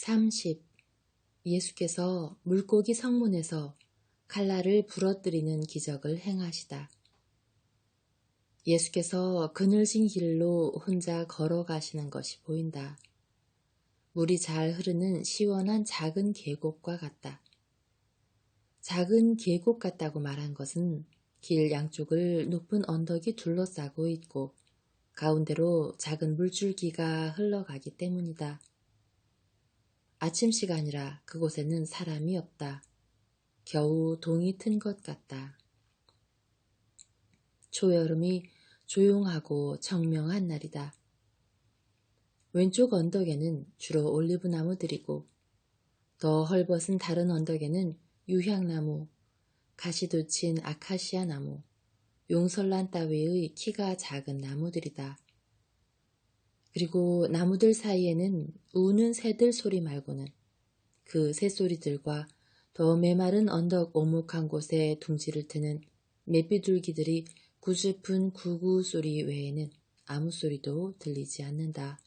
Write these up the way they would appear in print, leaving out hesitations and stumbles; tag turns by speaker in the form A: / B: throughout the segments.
A: 30. 예수께서 물고기 성문에서 칼날을 부러뜨리는 기적을 행하시다. 예수께서 그늘진 길로 혼자 걸어가시는 것이 보인다. 물이 잘 흐르는 시원한 작은 계곡과 같다. 작은 계곡 같다고 말한 것은 길 양쪽을 높은 언덕이 둘러싸고 있고 가운데로 작은 물줄기가 흘러가기 때문이다. 아침 시간이라 그곳에는 사람이 없다. 겨우 동이 튼 것 같다. 초여름이 조용하고 청명한 날이다. 왼쪽 언덕에는 주로 올리브 나무들이고 더 헐벗은 다른 언덕에는 유향나무, 가시돋친 아카시아 나무, 용설란 따위의 키가 작은 나무들이다. 그리고 나무들 사이에는 우는 새들 소리 말고는 그 새소리들과 더 메마른 언덕 오목한 곳에 둥지를 트는 맷비둘기들이 구슬픈 구구 소리 외에는 아무 소리도 들리지 않는다.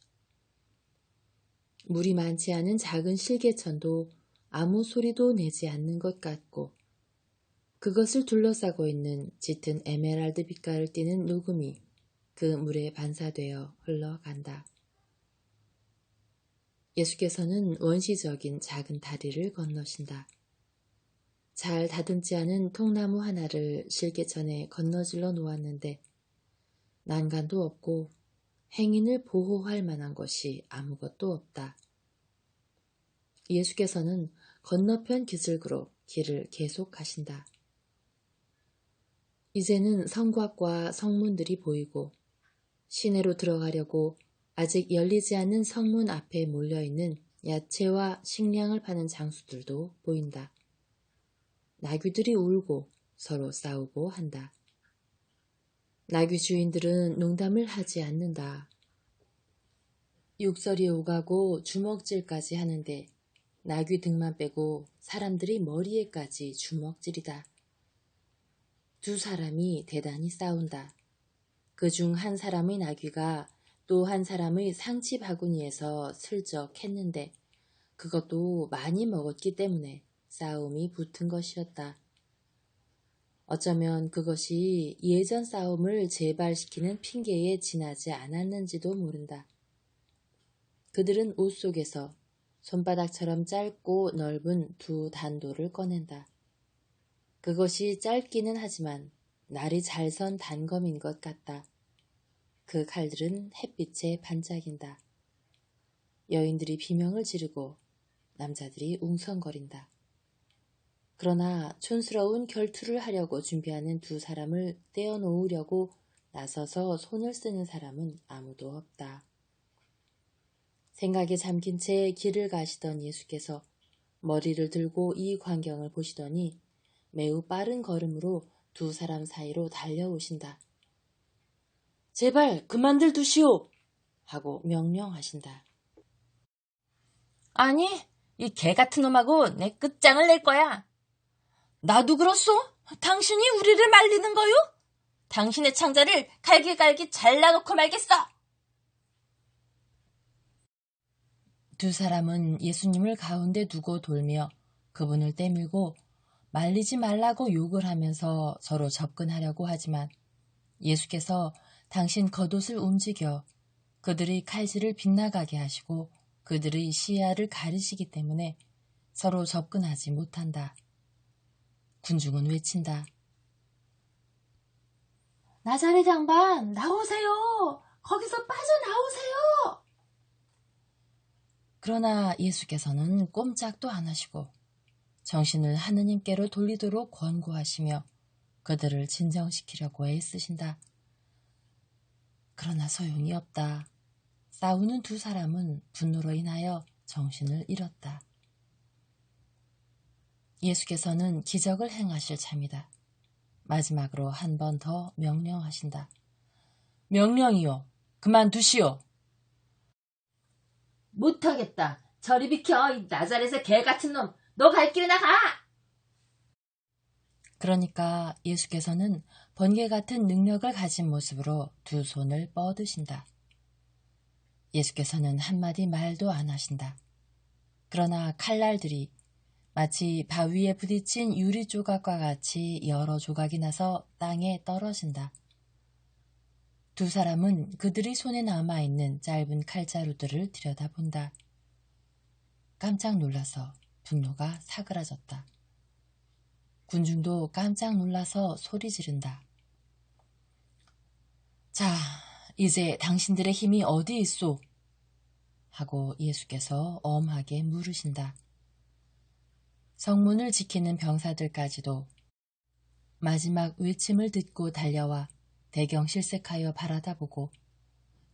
A: 물이 많지 않은 작은 실개천도 아무 소리도 내지 않는 것 같고 그것을 둘러싸고 있는 짙은 에메랄드 빛깔을 띠는 녹음이 그 물에 반사되어 흘러간다. 예수께서는 원시적인 작은 다리를 건너신다. 잘 다듬지 않은 통나무 하나를 실개천에 건너질러 놓았는데 난간도 없고 행인을 보호할 만한 것이 아무것도 없다. 예수께서는 건너편 기슭으로 길을 계속 가신다. 이제는 성곽과 성문들이 보이고 시내로 들어가려고 아직 열리지 않은 성문 앞에 몰려있는 야채와 식량을 파는 장수들도 보인다. 나귀들이 울고 서로 싸우고 한다. 나귀 주인들은 농담을 하지 않는다. 욕설이 오가고 주먹질까지 하는데 나귀 등만 빼고 사람들이 머리에까지 주먹질이다. 두 사람이 대단히 싸운다. 그중 한 사람의 나귀가 또 한 사람의 상치 바구니에서 슬쩍 했는데 그것도 많이 먹었기 때문에 싸움이 붙은 것이었다. 어쩌면 그것이 예전 싸움을 재발시키는 핑계에 지나지 않았는지도 모른다. 그들은 옷 속에서 손바닥처럼 짧고 넓은 두 단도를 꺼낸다. 그것이 짧기는 하지만 날이 잘 선 단검인 것 같다. 그 칼들은 햇빛에 반짝인다. 여인들이 비명을 지르고 남자들이 웅성거린다. 그러나 촌스러운 결투를 하려고 준비하는 두 사람을 떼어놓으려고 나서서 손을 쓰는 사람은 아무도 없다. 생각에 잠긴 채 길을 가시던 예수께서 머리를 들고 이 광경을 보시더니 매우 빠른 걸음으로 두 사람 사이로 달려오신다. 제발 그만들 두시오! 하고 명령하신다.
B: 아니, 이 개 같은 놈하고 내 끝장을 낼 거야. 나도 그렇소? 당신이 우리를 말리는 거요? 당신의 창자를 갈기갈기 잘라놓고 말겠어.
A: 두 사람은 예수님을 가운데 두고 돌며 그분을 떼밀고 말리지 말라고 욕을 하면서 서로 접근하려고 하지만 예수께서 당신 겉옷을 움직여 그들의 칼질을 빗나가게 하시고 그들의 시야를 가리시기 때문에 서로 접근하지 못한다. 군중은 외친다.
B: 나자렛 양반, 나오세요. 거기서 빠져나오세요.
A: 그러나 예수께서는 꼼짝도 안 하시고 정신을 하느님께로 돌리도록 권고하시며 그들을 진정시키려고 애쓰신다. 그러나 소용이 없다. 싸우는 두 사람은 분노로 인하여 정신을 잃었다. 예수께서는 기적을 행하실 참이다. 마지막으로 한 번 더 명령하신다. 명령이요. 그만두시오.
B: 못하겠다. 저리 비켜. 이 나자렛의 개 같은 놈. 너 갈 길이나 가.
A: 그러니까 예수께서는 번개 같은 능력을 가진 모습으로 두 손을 뻗으신다. 예수께서는 한마디 말도 안 하신다.
B: 그러나 칼날들이 마치 바위에 부딪힌 유리 조각과 같이 여러 조각이 나서 땅에 떨어진다. 두 사람은 그들이 손에 남아있는 짧은 칼자루들을 들여다본다. 깜짝 놀라서 분노가 사그라졌다. 군중도 깜짝 놀라서 소리 지른다. 자, 이제 당신들의 힘이 어디 있소? 하고 예수께서 엄하게 물으신다. 성문을 지키는 병사들까지도 마지막 외침을 듣고 달려와 대경실색하여 바라다보고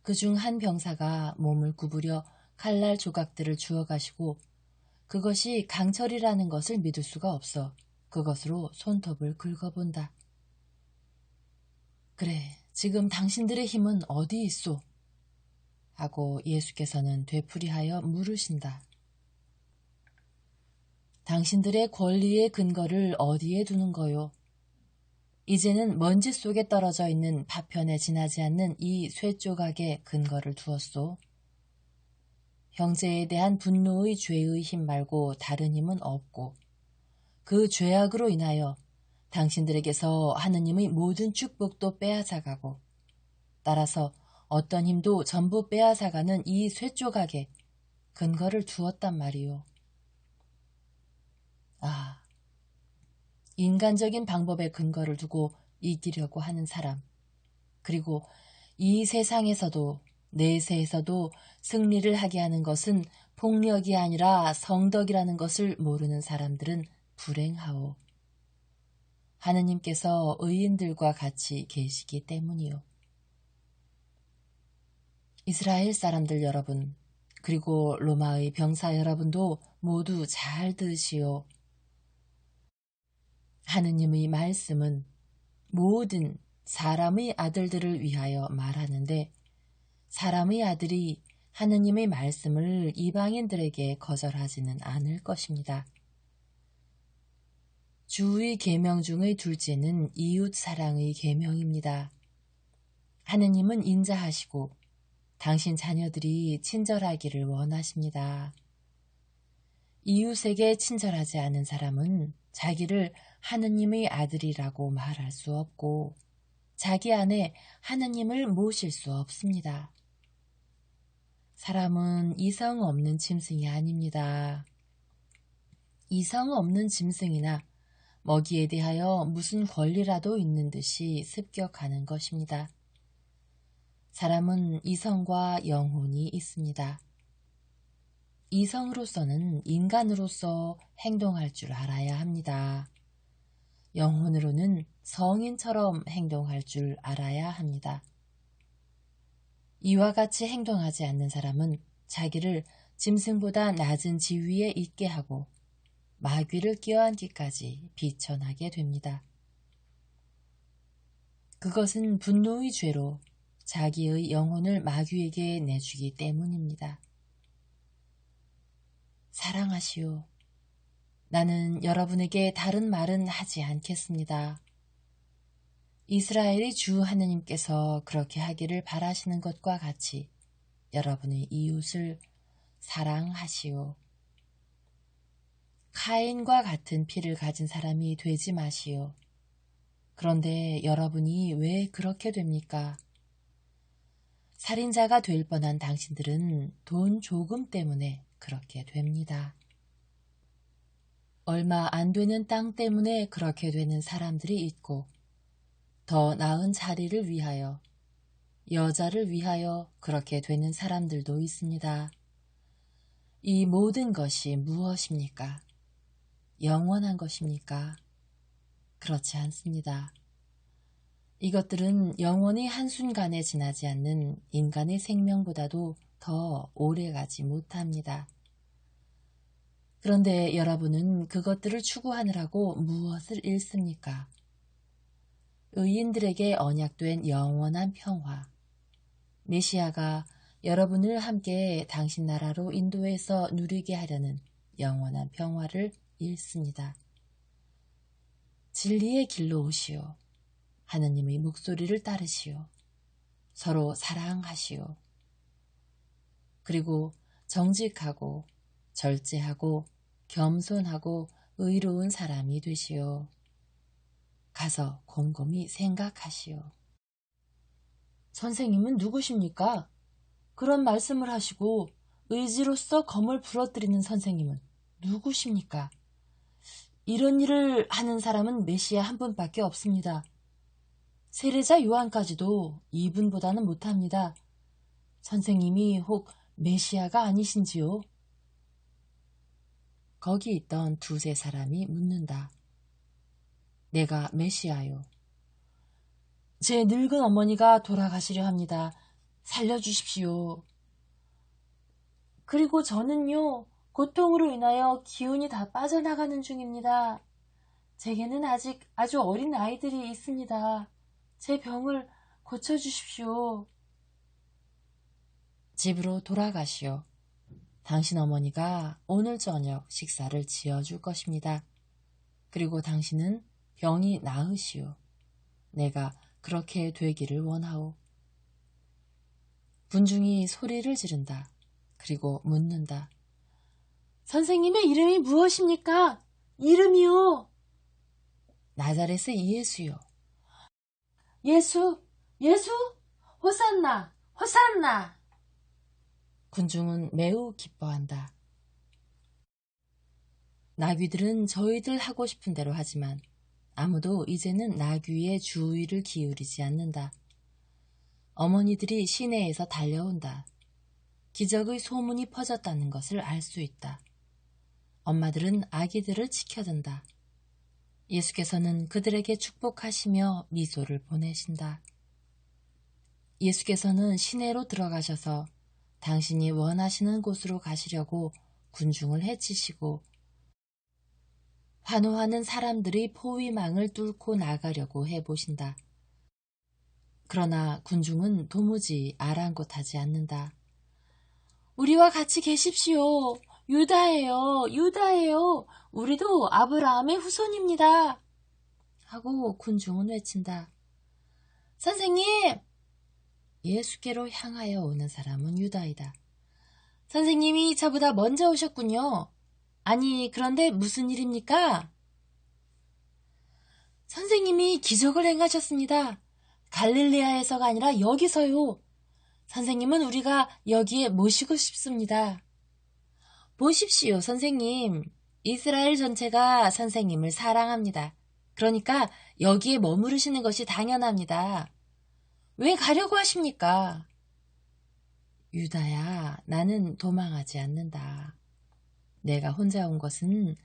B: 그중 한 병사가 몸을 구부려 칼날 조각들을 주워가시고 그것이 강철이라는 것을 믿을 수가 없어 그것으로 손톱을 긁어본다. 그래, 지금 당신들의 힘은 어디 있소? 하고 예수께서는 되풀이하여 물으신다. 당신들의 권리의 근거를 어디에 두는 거요? 이제는 먼지 속에 떨어져 있는 파편에 지나지 않는 이 쇠조각에 근거를 두었소. 형제에 대한 분노의 죄의 힘 말고 다른 힘은 없고 그 죄악으로 인하여 당신들에게서 하느님의 모든 축복도 빼앗아가고 따라서 어떤 힘도 전부 빼앗아가는 이 쇠조각에 근거를 두었단 말이요. 아, 인간적인 방법에 근거를 두고 이기려고 하는 사람, 그리고 이 세상에서도 내세에서도 승리를 하게 하는 것은 폭력이 아니라 성덕이라는 것을 모르는 사람들은 불행하오. 하느님께서 의인들과 같이 계시기 때문이요. 이스라엘 사람들 여러분, 그리고 로마의 병사 여러분도 모두 잘 들으시오. 하느님의 말씀은 모든 사람의 아들들을 위하여 말하는데 사람의 아들이 하느님의 말씀을 이방인들에게 거절하지는 않을 것입니다. 주의 계명 중의 둘째는 이웃 사랑의 계명입니다. 하느님은 인자하시고 당신 자녀들이 친절하기를 원하십니다. 이웃에게 친절하지 않은 사람은 자기를 하느님의 아들이라고 말할 수 없고 자기 안에 하느님을 모실 수 없습니다. 사람은 이성 없는 짐승이 아닙니다. 이성 없는 짐승이나 먹이에 대하여 무슨 권리라도 있는 듯이 습격하는 것입니다. 사람은 이성과 영혼이 있습니다. 이성으로서는 인간으로서 행동할 줄 알아야 합니다. 영혼으로는 성인처럼 행동할 줄 알아야 합니다. 이와 같이 행동하지 않는 사람은 자기를 짐승보다 낮은 지위에 있게 하고 마귀를 껴안기까지 비천하게 됩니다. 그것은 분노의 죄로 자기의 영혼을 마귀에게 내주기 때문입니다. 사랑하시오. 나는 여러분에게 다른 말은 하지 않겠습니다. 이스라엘의 주 하느님께서 그렇게 하기를 바라시는 것과 같이 여러분의 이웃을 사랑하시오. 카인과 같은 피를 가진 사람이 되지 마시오. 그런데 여러분이 왜 그렇게 됩니까? 살인자가 될 뻔한 당신들은 돈 조금 때문에 그렇게 됩니다. 얼마 안 되는 땅 때문에 그렇게 되는 사람들이 있고 더 나은 자리를 위하여, 여자를 위하여 그렇게 되는 사람들도 있습니다. 이 모든 것이 무엇입니까? 영원한 것입니까? 그렇지 않습니다. 이것들은 영원히 한순간에 지나지 않는 인간의 생명보다도 더 오래가지 못합니다. 그런데 여러분은 그것들을 추구하느라고 무엇을 잃습니까? 의인들에게 언약된 영원한 평화, 메시아가 여러분을 함께 당신 나라로 인도해서 누리게 하려는 영원한 평화를 잃습니다. 진리의 길로 오시오. 하느님의 목소리를 따르시오. 서로 사랑하시오. 그리고 정직하고 절제하고 겸손하고 의로운 사람이 되시오. 가서 곰곰이 생각하시오. 선생님은 누구십니까? 그런 말씀을 하시고 의지로서 검을 부러뜨리는 선생님은 누구십니까? 이런 일을 하는 사람은 메시아 한 분밖에 없습니다. 세례자 요한까지도 이분보다는 못합니다. 선생님이 혹 메시아가 아니신지요? 거기 있던 두세 사람이 묻는다. 내가 메시아요. 제 늙은 어머니가 돌아가시려 합니다. 살려주십시오. 그리고 저는요, 고통으로 인하여 기운이 다 빠져나가는 중입니다. 제게는 아직 아주 어린 아이들이 있습니다. 제 병을 고쳐주십시오. 집으로 돌아가시오. 당신 어머니가 오늘 저녁 식사를 지어줄 것입니다. 그리고 당신은 병이 나으시오. 내가 그렇게 되기를 원하오. 군중이 소리를 지른다. 그리고 묻는다. 선생님의 이름이 무엇입니까? 이름이요. 나자렛의 예수요. 예수, 예수, 호산나, 호산나. 군중은 매우 기뻐한다. 나귀들은 저희들 하고 싶은 대로 하지만 아무도 이제는 나귀의 주의를 기울이지 않는다. 어머니들이 시내에서 달려온다. 기적의 소문이 퍼졌다는 것을 알 수 있다. 엄마들은 아기들을 지켜든다. 예수께서는 그들에게 축복하시며 미소를 보내신다. 예수께서는 시내로 들어가셔서 당신이 원하시는 곳으로 가시려고 군중을 해치시고 환호하는 사람들의 포위망을 뚫고 나가려고 해보신다. 그러나 군중은 도무지 아랑곳하지 않는다. 우리와 같이 계십시오. 유다예요. 유다예요. 우리도 아브라함의 후손입니다. 하고 군중은 외친다. 선생님! 예수께로 향하여 오는 사람은 유다이다. 선생님이 저보다 먼저 오셨군요. 아니, 그런데 무슨 일입니까? 선생님이 기적을 행하셨습니다. 갈릴레아에서가 아니라 여기서요. 선생님은 우리가 여기에 모시고 싶습니다. 보십시오, 선생님. 이스라엘 전체가 선생님을 사랑합니다. 그러니까 여기에 머무르시는 것이 당연합니다. 왜 가려고 하십니까? 유다야, 나는 도망하지 않는다. 내가 혼자 온 것은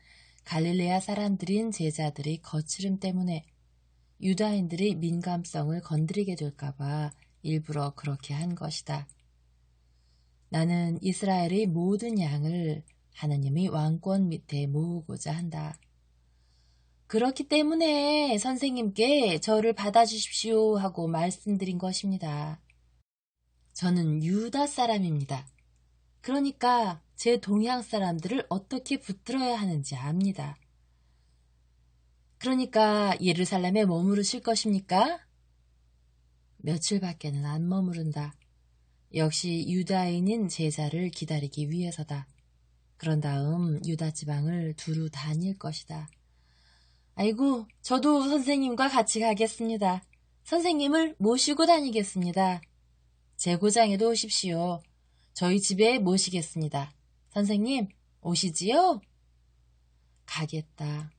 B: 갈릴레아 사람들인 제자들의 거칠음 때문에 유다인들의 민감성을 건드리게 될까봐 일부러 그렇게 한 것이다. 나는 이스라엘의 모든 양을 하느님의 왕권 밑에 모으고자 한다. 그렇기 때문에 선생님께 저를 받아주십시오 하고 말씀드린 것입니다. 저는 유다 사람입니다. 그러니까 제 동양 사람들을 어떻게 붙들어야 하는지 압니다. 그러니까 예루살렘에 머무르실 것입니까? 며칠밖에는 안 머무른다. 역시 유다인인 제자를 기다리기 위해서다. 그런 다음 유다 지방을 두루 다닐 것이다. 아이고, 저도 선생님과 같이 가겠습니다. 선생님을 모시고 다니겠습니다. 제 고장에도 오십시오. 저희 집에 모시겠습니다. 선생님, 오시지요? 가겠다.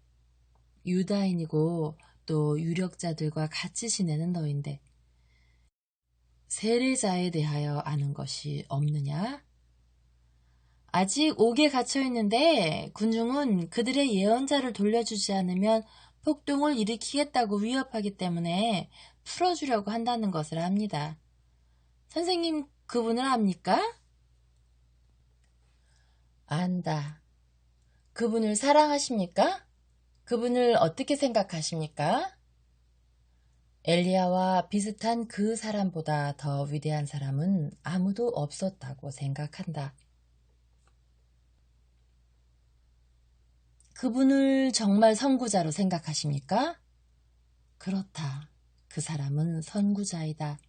B: 유다인이고 또 유력자들과 같이 지내는 너인데 세례자에 대하여 아는 것이 없느냐? 아직 옥에 갇혀 있는데 군중은 그들의 예언자를 돌려주지 않으면 폭동을 일으키겠다고 위협하기 때문에 풀어주려고 한다는 것을 압니다. 선생님, 그분을 압니까? 안다. 그분을 사랑하십니까? 그분을 어떻게 생각하십니까? 엘리야와 비슷한 그 사람보다 더 위대한 사람은 아무도 없었다고 생각한다. 그분을 정말 선구자로 생각하십니까? 그렇다. 그 사람은 선구자이다.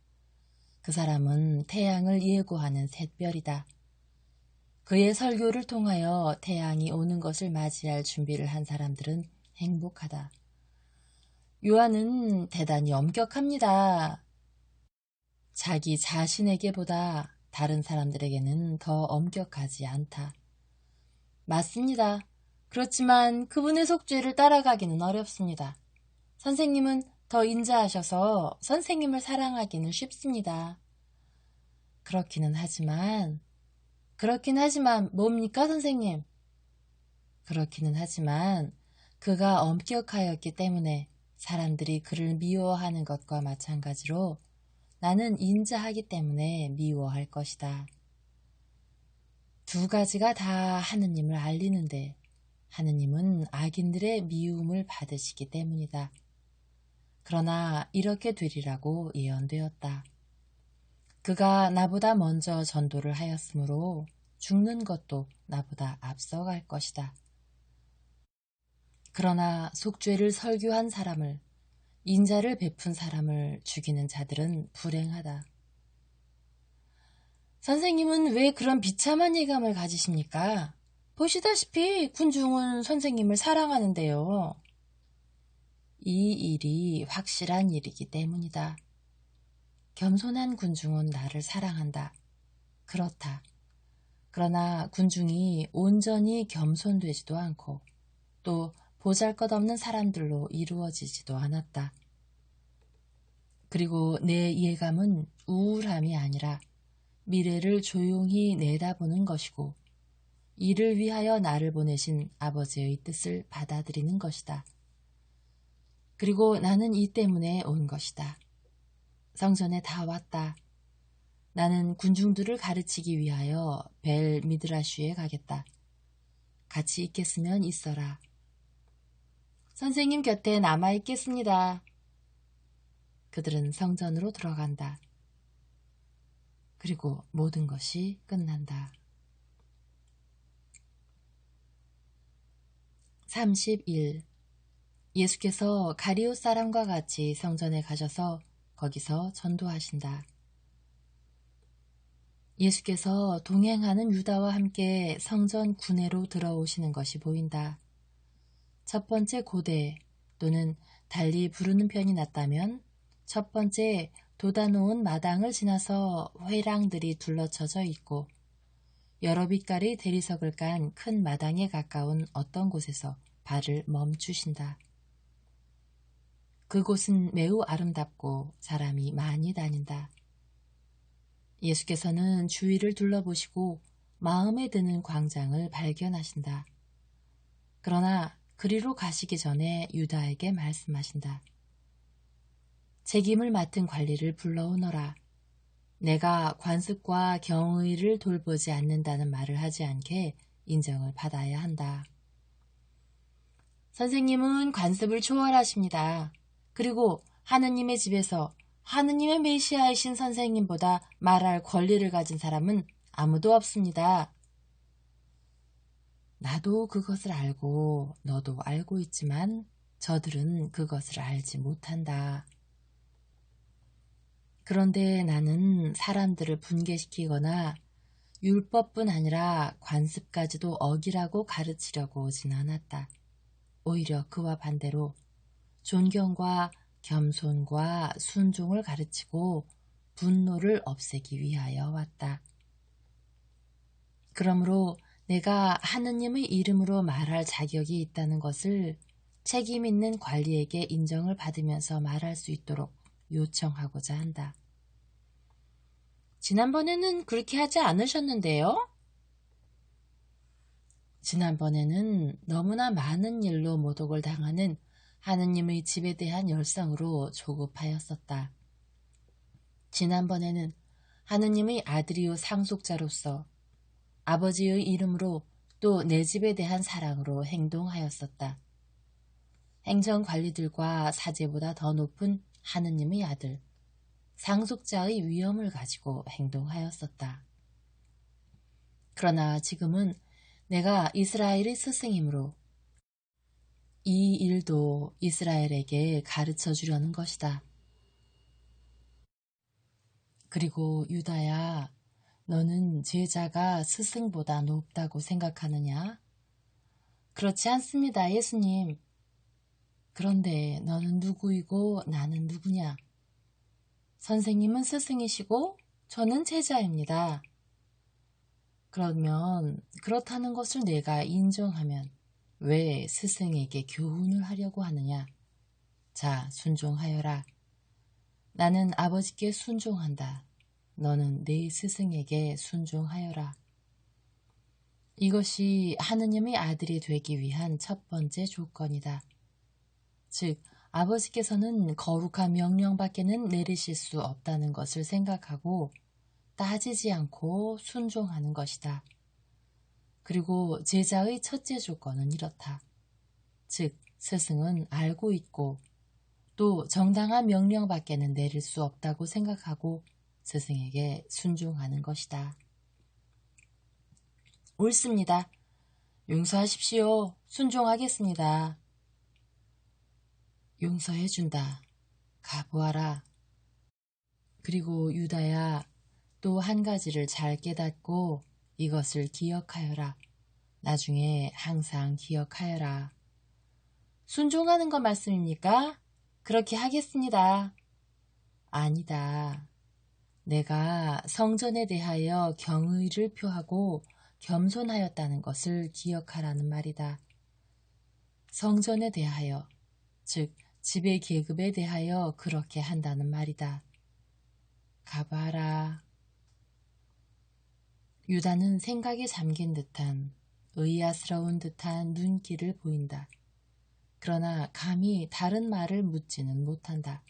B: 그 사람은 태양을 예고하는 샛별이다. 그의 설교를 통하여 태양이 오는 것을 맞이할 준비를 한 사람들은 행복하다. 요한은 대단히 엄격합니다. 자기 자신에게보다 다른 사람들에게는 더 엄격하지 않다. 맞습니다. 그렇지만 그분의 속죄를 따라가기는 어렵습니다. 선생님은 더 인자하셔서 선생님을 사랑하기는 쉽습니다. 그렇기는 하지만 뭡니까 선생님? 그렇기는 하지만 그가 엄격하였기 때문에 사람들이 그를 미워하는 것과 마찬가지로 나는 인자하기 때문에 미워할 것이다. 두 가지가 다 하느님을 알리는데 하느님은 악인들의 미움을 받으시기 때문이다. 그러나 이렇게 되리라고 예언되었다. 그가 나보다 먼저 전도를 하였으므로 죽는 것도 나보다 앞서갈 것이다. 그러나 속죄를 설교한 사람을, 인자를 베푼 사람을 죽이는 자들은 불행하다. 선생님은 왜 그런 비참한 예감을 가지십니까? 보시다시피 군중은 선생님을 사랑하는데요. 이 일이 확실한 일이기 때문이다. 겸손한 군중은 나를 사랑한다. 그렇다. 그러나 군중이 온전히 겸손되지도 않고 또 보잘것없는 사람들로 이루어지지도 않았다. 그리고 내 예감은 우울함이 아니라 미래를 조용히 내다보는 것이고 이를 위하여 나를 보내신 아버지의 뜻을 받아들이는 것이다. 그리고 나는 이 때문에 온 것이다. 성전에 다 왔다. 나는 군중들을 가르치기 위하여 벨 미드라슈에 가겠다. 같이 있겠으면 있어라. 선생님 곁에 남아있겠습니다. 그들은 성전으로 들어간다. 그리고 모든 것이 끝난다. 31. 예수께서 가리옷 사람과 같이 성전에 가셔서 거기서 전도하신다. 예수께서 동행하는 유다와 함께 성전 구내로 들어오시는 것이 보인다. 첫 번째 고대 또는 달리 부르는 편이 낫다면 첫 번째 돋아놓은 마당을 지나서 회랑들이 둘러쳐져 있고 여러 빛깔의 대리석을 깐 큰 마당에 가까운 어떤 곳에서 발을 멈추신다. 그곳은 매우 아름답고 사람이 많이 다닌다. 예수께서는 주위를 둘러보시고 마음에 드는 광장을 발견하신다. 그러나 그리로 가시기 전에 유다에게 말씀하신다. 책임을 맡은 관리를 불러오너라. 내가 관습과 경의를 돌보지 않는다는 말을 하지 않게 인정을 받아야 한다. 선생님은 관습을 초월하십니다. 그리고 하느님의 집에서 하느님의 메시아이신 선생님보다 말할 권리를 가진 사람은 아무도 없습니다. 나도 그것을 알고 너도 알고 있지만 저들은 그것을 알지 못한다. 그런데 나는 사람들을 분개시키거나 율법뿐 아니라 관습까지도 어기라고 가르치려고 오진 않았다. 오히려 그와 반대로 존경과 겸손과 순종을 가르치고 분노를 없애기 위하여 왔다. 그러므로 내가 하느님의 이름으로 말할 자격이 있다는 것을 책임 있는 관리에게 인정을 받으면서 말할 수 있도록 요청하고자 한다. 지난번에는 그렇게 하지 않으셨는데요? 지난번에는 너무나 많은 일로 모독을 당하는 하느님의 집에 대한 열성으로 조급하였었다. 지난번에는 하느님의 아들이요 상속자로서 아버지의 이름으로 또 내 집에 대한 사랑으로 행동하였었다. 행정관리들과 사제보다 더 높은 하느님의 아들, 상속자의 위엄을 가지고 행동하였었다. 그러나 지금은 내가 이스라엘의 스승이므로 이 일도 이스라엘에게 가르쳐 주려는 것이다. 그리고 유다야, 너는 제자가 스승보다 높다고 생각하느냐? 그렇지 않습니다, 예수님. 그런데 너는 누구이고 나는 누구냐? 선생님은 스승이시고 저는 제자입니다. 그러면 그렇다는 것을 내가 인정하면 왜 스승에게 교훈을 하려고 하느냐? 자, 순종하여라. 나는 아버지께 순종한다. 너는 네 스승에게 순종하여라. 이것이 하느님의 아들이 되기 위한 첫 번째 조건이다. 즉, 아버지께서는 거룩한 명령밖에는 내리실 수 없다는 것을 생각하고 따지지 않고 순종하는 것이다. 그리고 제자의 첫째 조건은 이렇다. 즉, 스승은 알고 있고 또 정당한 명령밖에는 내릴 수 없다고 생각하고 스승에게 순종하는 것이다. 옳습니다. 용서하십시오. 순종하겠습니다. 용서해준다. 가보아라. 그리고 유다야, 또 한 가지를 잘 깨닫고 이것을 기억하여라. 나중에 항상 기억하여라. 순종하는 것 말씀입니까? 그렇게 하겠습니다. 아니다. 내가 성전에 대하여 경의를 표하고 겸손하였다는 것을 기억하라는 말이다. 성전에 대하여, 즉 지배 계급에 대하여 그렇게 한다는 말이다. 가봐라. 유다는 생각에 잠긴 듯한 의아스러운 듯한 눈길을 보인다. 그러나 감히 다른 말을 묻지는 못한다.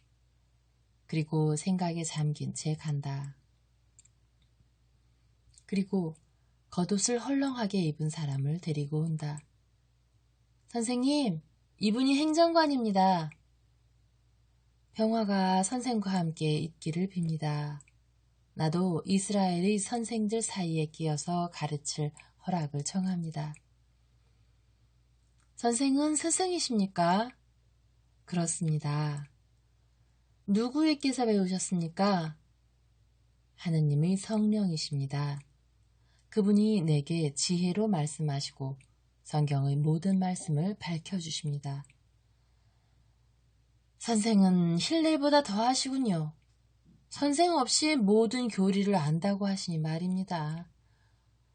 B: 그리고 생각에 잠긴 채 간다. 그리고 겉옷을 헐렁하게 입은 사람을 데리고 온다. 선생님, 이분이 행정관입니다. 평화가 선생과 함께 있기를 빕니다. 나도 이스라엘의 선생들 사이에 끼어서 가르칠 허락을 청합니다. 선생은 스승이십니까? 그렇습니다. 누구에게서 배우셨습니까? 하느님의 성령이십니다. 그분이 내게 지혜로 말씀하시고 성경의 모든 말씀을 밝혀주십니다. 선생은 힐렐보다 더하시군요. 선생 없이 모든 교리를 안다고 하시니 말입니다.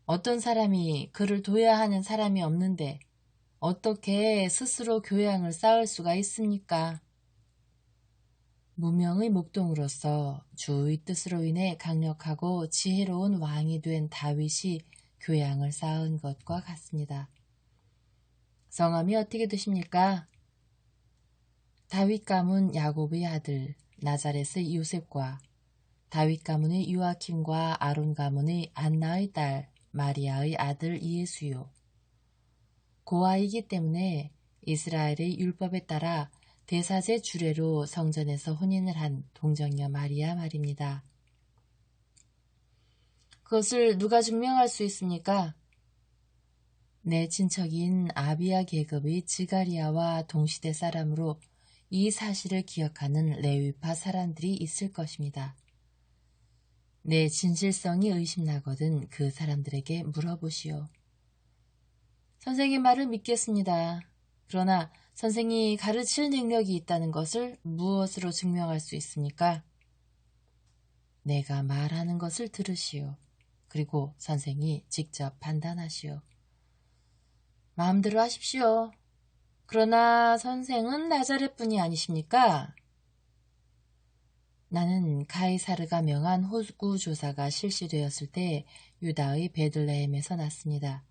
B: 어떤 사람이 그를 둬야 하는 사람이 없는데 어떻게 스스로 교양을 쌓을 수가 있습니까? 무명의 목동으로서 주의 뜻으로 인해 강력하고 지혜로운 왕이 된 다윗이 교양을 쌓은 것과 같습니다. 성함이 어떻게 되십니까? 다윗 가문 야곱의 아들 나자렛의 요셉과 다윗 가문의 요아킴과 아론 가문의 안나의 딸 마리아의 아들 예수요. 고아이기 때문에 이스라엘의 율법에 따라 대사제 주례로 성전에서 혼인을 한 동정녀 마리아 말입니다. 그것을 누가 증명할 수 있습니까? 내 친척인 아비야 계급의 지가리아와 동시대 사람으로 이 사실을 기억하는 레위파 사람들이 있을 것입니다. 내 진실성이 의심나거든 그 사람들에게 물어보시오. 선생의 말을 믿겠습니다. 그러나 선생이 가르칠 능력이 있다는 것을 무엇으로 증명할 수 있습니까? 내가 말하는 것을 들으시오. 그리고 선생이 직접 판단하시오. 마음대로 하십시오. 그러나 선생은 나자렛뿐이 아니십니까? 나는 가이사르가 명한 호구 조사가 실시되었을 때 유다의 베들레헴에서 났습니다.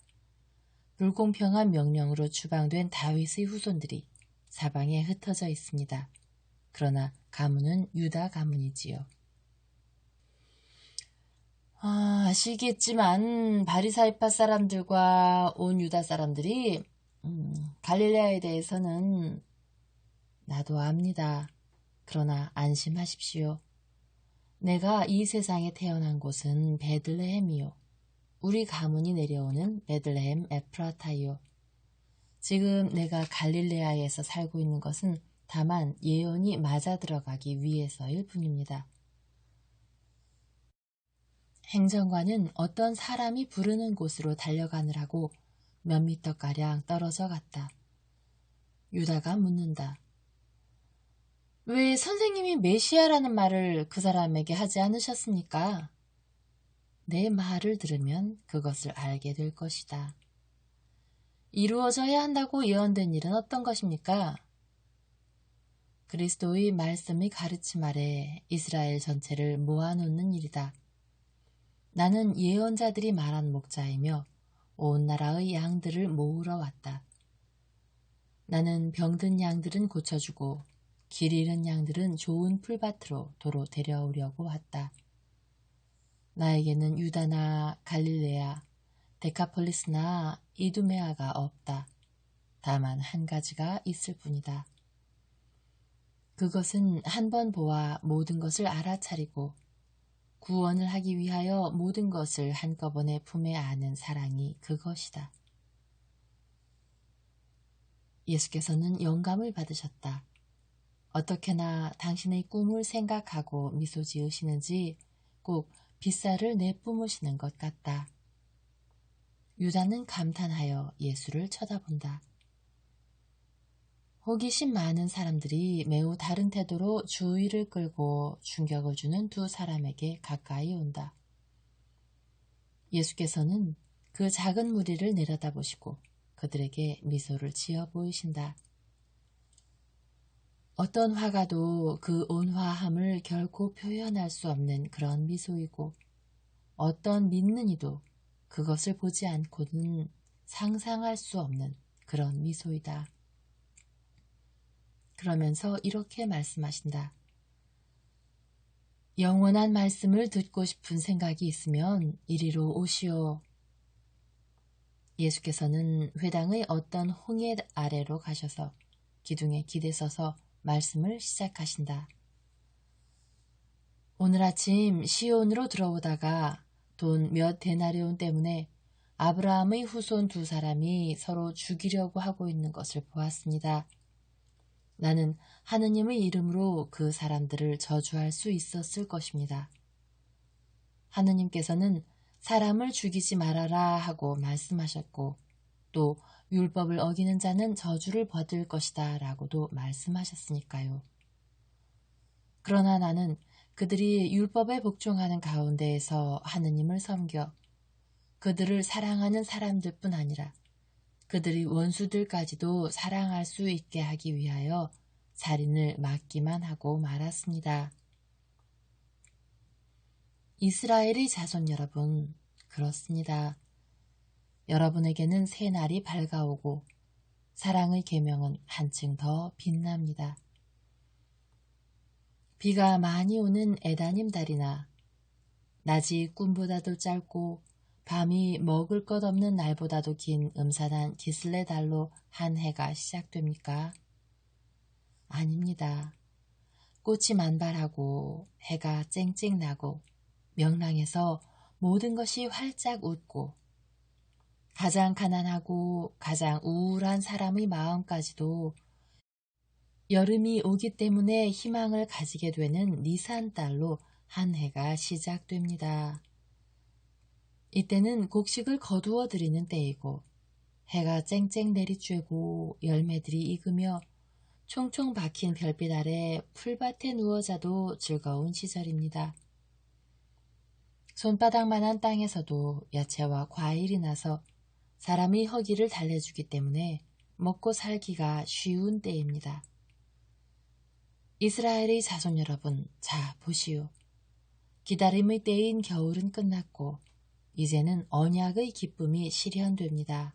B: 불공평한 명령으로 추방된 다윗의 후손들이 사방에 흩어져 있습니다. 그러나 가문은 유다 가문이지요. 아시겠지만 바리사이파 사람들과 온 유다 사람들이 갈릴레아에 대해서는 나도 압니다. 그러나 안심하십시오. 내가 이 세상에 태어난 곳은 베들레헴이요. 우리 가문이 내려오는 베들레헴 에프라타이요. 지금 내가 갈릴레아에서 살고 있는 것은 다만 예언이 맞아 들어가기 위해서일 뿐입니다. 행정관은 어떤 사람이 부르는 곳으로 달려가느라고 몇 미터가량 떨어져 갔다. 유다가 묻는다. 왜 선생님이 메시아라는 말을 그 사람에게 하지 않으셨습니까? 내 말을 들으면 그것을 알게 될 것이다. 이루어져야 한다고 예언된 일은 어떤 것입니까? 그리스도의 말씀의 가르침 아래 이스라엘 전체를 모아놓는 일이다. 나는 예언자들이 말한 목자이며 온 나라의 양들을 모으러 왔다. 나는 병든 양들은 고쳐주고 길 잃은 양들은 좋은 풀밭으로 도로 데려오려고 왔다. 나에게는 유다나 갈릴레아, 데카폴리스나 이두메아가 없다. 다만 한 가지가 있을 뿐이다. 그것은 한 번 보아 모든 것을 알아차리고 구원을 하기 위하여 모든 것을 한꺼번에 품에 안은 사랑이 그것이다. 예수께서는 영감을 받으셨다. 어떻게나 당신의 꿈을 생각하고 미소 지으시는지 꼭 빗살을 내뿜으시는 것 같다. 유다는 감탄하여 예수를 쳐다본다. 호기심 많은 사람들이 매우 다른 태도로 주의를 끌고 충격을 주는 두 사람에게 가까이 온다. 예수께서는 그 작은 무리를 내려다보시고 그들에게 미소를 지어 보이신다. 어떤 화가도 그 온화함을 결코 표현할 수 없는 그런 미소이고 어떤 믿는 이도 그것을 보지 않고는 상상할 수 없는 그런 미소이다. 그러면서 이렇게 말씀하신다. 영원한 말씀을 듣고 싶은 생각이 있으면 이리로 오시오. 예수께서는 회당의 어떤 홍해 아래로 가셔서 기둥에 기대 서서 말씀을 시작하신다. 오늘 아침 시온으로 들어오다가 돈 몇 데나리온 때문에 아브라함의 후손 두 사람이 서로 죽이려고 하고 있는 것을 보았습니다. 나는 하느님의 이름으로 그 사람들을 저주할 수 있었을 것입니다. 하느님께서는 사람을 죽이지 말아라 하고 말씀하셨고 또 율법을 어기는 자는 저주를 받을 것이다 라고도 말씀하셨으니까요. 그러나 나는 그들이 율법에 복종하는 가운데에서 하느님을 섬겨 그들을 사랑하는 사람들뿐 아니라 그들의 원수들까지도 사랑할 수 있게 하기 위하여 살인을 막기만 하고 말았습니다. 이스라엘의 자손 여러분, 그렇습니다. 여러분에게는 새 날이 밝아오고 사랑의 계명은 한층 더 빛납니다. 비가 많이 오는 에다님 달이나 낮이 꿈보다도 짧고 밤이 먹을 것 없는 날보다도 긴 음산한 기슬레 달로 한 해가 시작됩니까? 아닙니다. 꽃이 만발하고 해가 쨍쨍 나고 명랑해서 모든 것이 활짝 웃고 가장 가난하고 가장 우울한 사람의 마음까지도 여름이 오기 때문에 희망을 가지게 되는 니산달로 한 해가 시작됩니다. 이때는 곡식을 거두어 드리는 때이고 해가 쨍쨍 내리쬐고 열매들이 익으며 총총 박힌 별빛 아래 풀밭에 누워 자도 즐거운 시절입니다. 손바닥만한 땅에서도 야채와 과일이 나서 사람의 허기를 달래주기 때문에 먹고 살기가 쉬운 때입니다. 이스라엘의 자손 여러분, 자 보시오. 기다림의 때인 겨울은 끝났고 이제는 언약의 기쁨이 실현됩니다.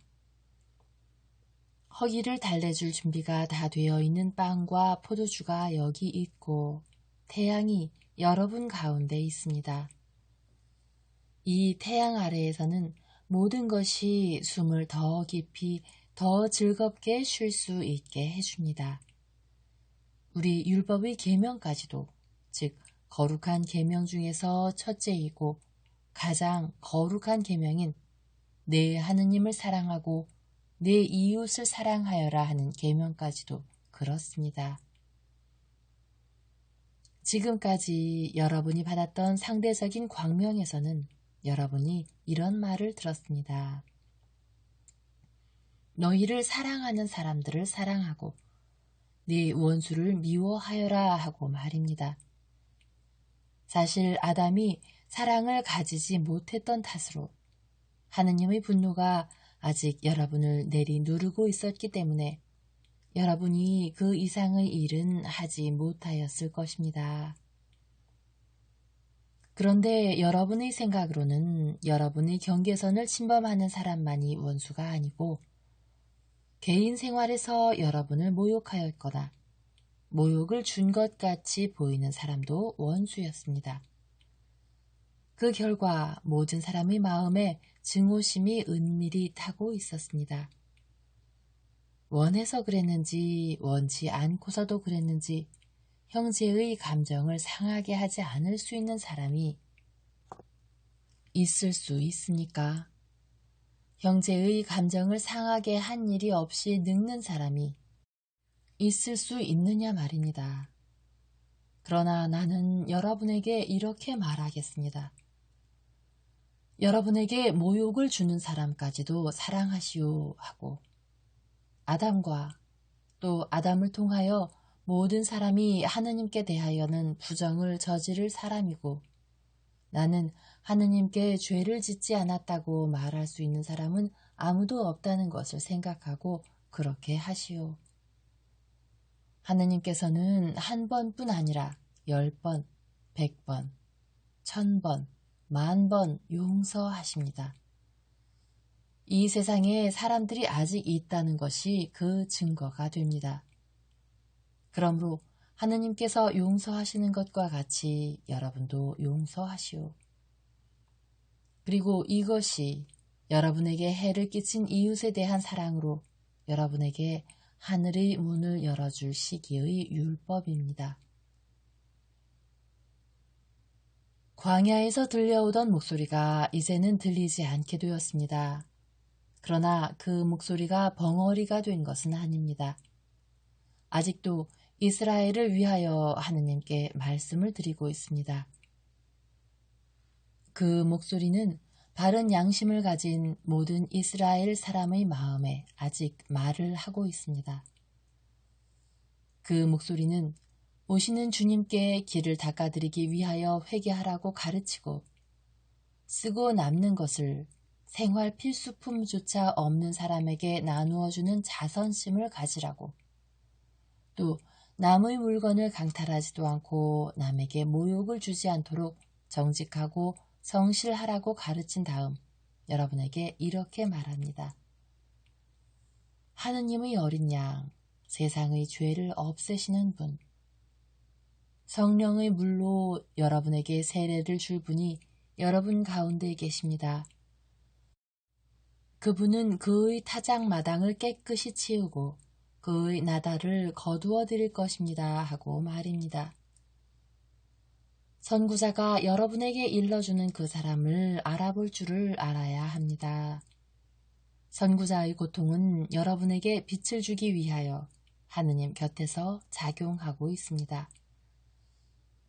B: 허기를 달래줄 준비가 다 되어 있는 빵과 포도주가 여기 있고 태양이 여러분 가운데 있습니다. 이 태양 아래에서는 모든 것이 숨을 더 깊이 더 즐겁게 쉴 수 있게 해줍니다. 우리 율법의 계명까지도 즉 거룩한 계명 중에서 첫째이고 가장 거룩한 계명인 내 하느님을 사랑하고 내 이웃을 사랑하여라 하는 계명까지도 그렇습니다. 지금까지 여러분이 받았던 상대적인 광명에서는 여러분이 이런 말을 들었습니다. 너희를 사랑하는 사람들을 사랑하고 네 원수를 미워하여라 하고 말입니다. 사실 아담이 사랑을 가지지 못했던 탓으로 하느님의 분노가 아직 여러분을 내리누르고 있었기 때문에 여러분이 그 이상의 일은 하지 못하였을 것입니다. 그런데 여러분의 생각으로는 여러분의 경계선을 침범하는 사람만이 원수가 아니고 개인 생활에서 여러분을 모욕하였거나 모욕을 준 것 같이 보이는 사람도 원수였습니다. 그 결과 모든 사람의 마음에 증오심이 은밀히 타고 있었습니다. 원해서 그랬는지 원치 않고서도 그랬는지 형제의 감정을 상하게 하지 않을 수 있는 사람이 있을 수 있습니까? 형제의 감정을 상하게 한 일이 없이 늙는 사람이 있을 수 있느냐 말입니다. 그러나 나는 여러분에게 이렇게 말하겠습니다. 여러분에게 모욕을 주는 사람까지도 사랑하시오 하고 아담과 또 아담을 통하여 모든 사람이 하느님께 대하여는 부정을 저지를 사람이고 나는 하느님께 죄를 짓지 않았다고 말할 수 있는 사람은 아무도 없다는 것을 생각하고 그렇게 하시오. 하느님께서는 한 번뿐 아니라 10번, 100번, 1000번, 10,000번 용서하십니다. 이 세상에 사람들이 아직 있다는 것이 그 증거가 됩니다. 그러므로 하느님께서 용서하시는 것과 같이 여러분도 용서하시오. 그리고 이것이 여러분에게 해를 끼친 이웃에 대한 사랑으로 여러분에게 하늘의 문을 열어줄 시기의 율법입니다. 광야에서 들려오던 목소리가 이제는 들리지 않게 되었습니다. 그러나 그 목소리가 벙어리가 된 것은 아닙니다. 아직도 이스라엘을 위하여 하느님께 말씀을 드리고 있습니다. 그 목소리는 바른 양심을 가진 모든 이스라엘 사람의 마음에 아직 말을 하고 있습니다. 그 목소리는 오시는 주님께 길을 닦아드리기 위하여 회개하라고 가르치고 쓰고 남는 것을 생활 필수품조차 없는 사람에게 나누어주는 자선심을 가지라고 또 남의 물건을 강탈하지도 않고 남에게 모욕을 주지 않도록 정직하고 성실하라고 가르친 다음 여러분에게 이렇게 말합니다. 하느님의 어린 양, 세상의 죄를 없애시는 분, 성령의 물로 여러분에게 세례를 줄 분이 여러분 가운데 계십니다. 그분은 그의 타작마당을 깨끗이 치우고 그의 나달을 거두어 드릴 것입니다 하고 말입니다. 선구자가 여러분에게 일러주는 그 사람을 알아볼 줄을 알아야 합니다. 선구자의 고통은 여러분에게 빛을 주기 위하여 하느님 곁에서 작용하고 있습니다.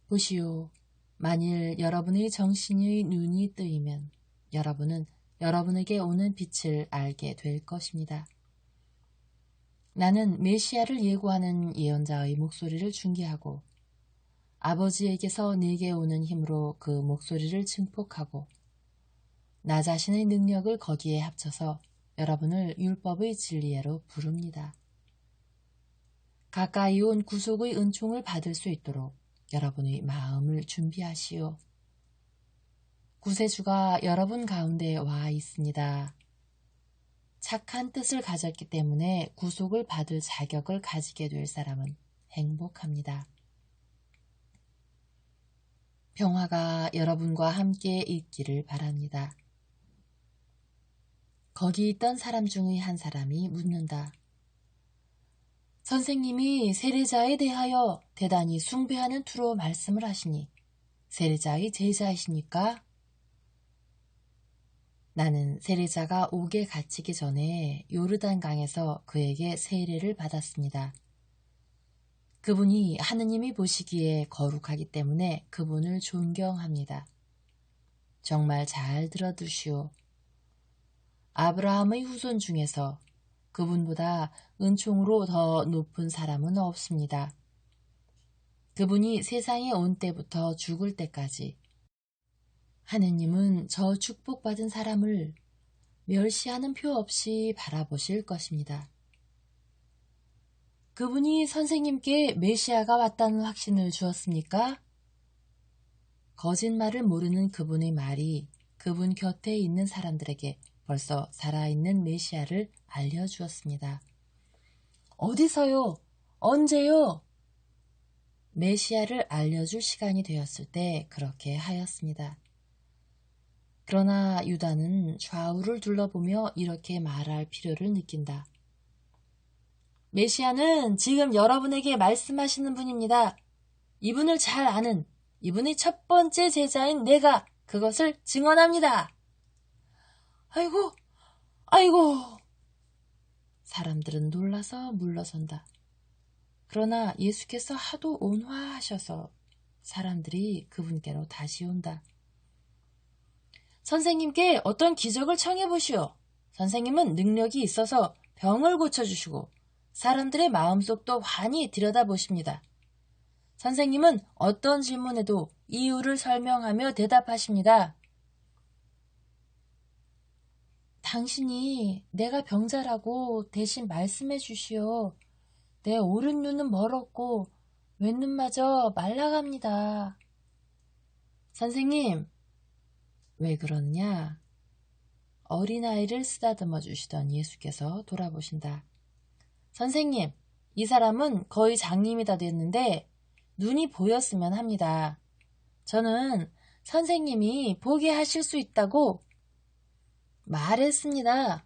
B: 보시오, 만일 여러분의 정신의 눈이 뜨이면 여러분은 여러분에게 오는 빛을 알게 될 것입니다. 나는 메시아를 예고하는 예언자의 목소리를 중개하고 아버지에게서 내게 오는 힘으로 그 목소리를 증폭하고 나 자신의 능력을 거기에 합쳐서 여러분을 율법의 진리에로 부릅니다. 가까이 온 구속의 은총을 받을 수 있도록 여러분의 마음을 준비하시오. 구세주가 여러분 가운데 와 있습니다. 착한 뜻을 가졌기 때문에 구속을 받을 자격을 가지게 될 사람은 행복합니다. 평화가 여러분과 함께 있기를 바랍니다. 거기 있던 사람 중의 한 사람이 묻는다. 선생님이 세례자에 대하여 대단히 숭배하는 투로 말씀을 하시니 세례자의 제자이십니까? 나는 세례자가 옥에 갇히기 전에 요르단강에서 그에게 세례를 받았습니다. 그분이 하느님이 보시기에 거룩하기 때문에 그분을 존경합니다. 정말 잘 들어두시오. 아브라함의 후손 중에서 그분보다 은총으로 더 높은 사람은 없습니다. 그분이 세상에 온 때부터 죽을 때까지 하느님은 저 축복받은 사람을 멸시하는 표 없이 바라보실 것입니다. 그분이 선생님께 메시아가 왔다는 확신을 주었습니까? 거짓말을 모르는 그분의 말이 그분 곁에 있는 사람들에게 벌써 살아있는 메시아를 알려주었습니다. 어디서요? 언제요? 메시아를 알려줄 시간이 되었을 때 그렇게 하였습니다. 그러나 유다는 좌우를 둘러보며 이렇게 말할 필요를 느낀다. 메시아는 지금 여러분에게 말씀하시는 분입니다. 이분을 잘 아는 이분의 첫 번째 제자인 내가 그것을 증언합니다. 아이고, 아이고. 사람들은 놀라서 물러선다. 그러나 예수께서 하도 온화하셔서 사람들이 그분께로 다시 온다. 선생님께 어떤 기적을 청해보시오. 선생님은 능력이 있어서 병을 고쳐주시고 사람들의 마음속도 환히 들여다보십니다. 선생님은 어떤 질문에도 이유를 설명하며 대답하십니다. 당신이 내가 병자라고 대신 말씀해 주시오. 내 오른 눈은 멀었고 왼눈마저 말라갑니다. 선생님, 왜 그러느냐? 어린아이를 쓰다듬어 주시던 예수께서 돌아보신다. 선생님, 이 사람은 거의 장님이 다 됐는데 눈이 보였으면 합니다. 저는 선생님이 보게 하실 수 있다고 말했습니다.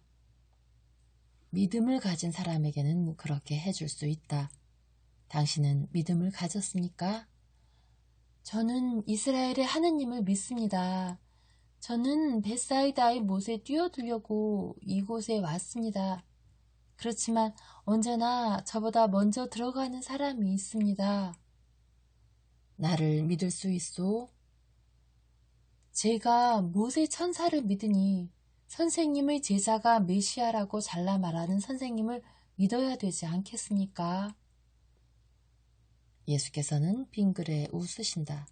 B: 믿음을 가진 사람에게는 그렇게 해줄 수 있다. 당신은 믿음을 가졌습니까? 저는 이스라엘의 하느님을 믿습니다. 저는 벳사이다의 못에 뛰어들려고 이곳에 왔습니다. 그렇지만 언제나 저보다 먼저 들어가는 사람이 있습니다. 나를 믿을 수 있소? 제가 모세 천사를 믿으니 선생님의 제자가 메시아라고 잘라 말하는 선생님을 믿어야 되지 않겠습니까? 예수께서는 빙그레 웃으신다.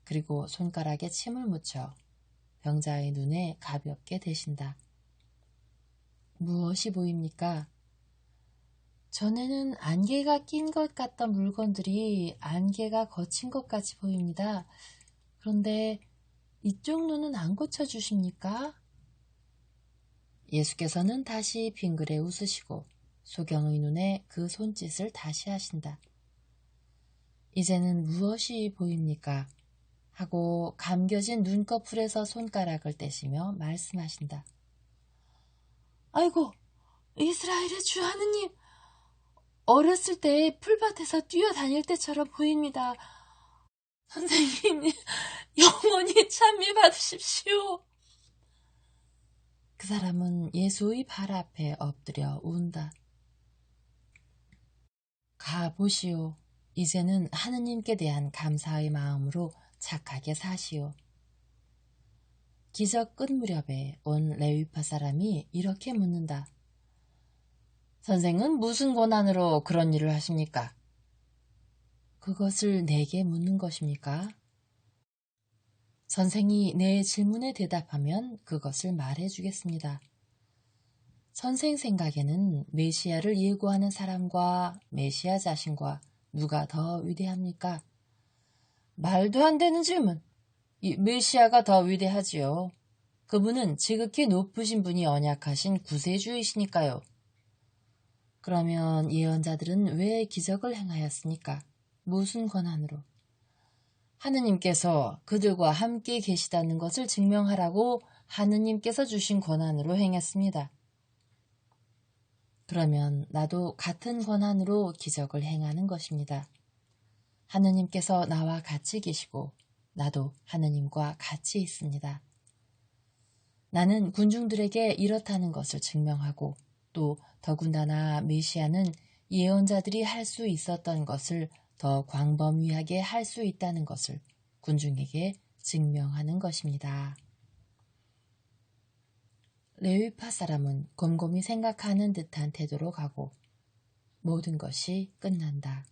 B: 그리고 손가락에 침을 묻혀 병자의 눈에 가볍게 대신다. 무엇이 보입니까? 전에는 안개가 낀 것 같던 물건들이 안개가 거친 것 같이 보입니다. 그런데 이쪽 눈은 안 고쳐주십니까? 예수께서는 다시 빙그레 웃으시고 소경의 눈에 그 손짓을 다시 하신다. 이제는 무엇이 보입니까? 하고 감겨진 눈꺼풀에서 손가락을 떼시며 말씀하신다. 아이고, 이스라엘의 주 하느님! 어렸을 때 풀밭에서 뛰어다닐 때처럼 보입니다. 선생님, 영원히 찬미 받으십시오. 그 사람은 예수의 발 앞에 엎드려 운다. 가보시오. 이제는 하느님께 대한 감사의 마음으로 착하게 사시오. 기적 끝 무렵에 온 레위파 사람이 이렇게 묻는다. 선생은 무슨 권한으로 그런 일을 하십니까? 그것을 내게 묻는 것입니까? 선생이 내 질문에 대답하면 그것을 말해주겠습니다. 선생 생각에는 메시아를 예고하는 사람과 메시아 자신과 누가 더 위대합니까? 말도 안 되는 질문. 이 메시아가 더 위대하지요. 그분은 지극히 높으신 분이 언약하신 구세주이시니까요. 그러면 예언자들은 왜 기적을 행하였습니까? 무슨 권한으로? 하느님께서 그들과 함께 계시다는 것을 증명하라고 하느님께서 주신 권한으로 행했습니다. 그러면 나도 같은 권한으로 기적을 행하는 것입니다. 하느님께서 나와 같이 계시고 나도 하느님과 같이 있습니다. 나는 군중들에게 이렇다는 것을 증명하고 또 더군다나 메시아는 예언자들이 할 수 있었던 것을 더 광범위하게 할 수 있다는 것을 군중에게 증명하는 것입니다. 레위파 사람은 곰곰이 생각하는 듯한 태도로 가고 모든 것이 끝난다.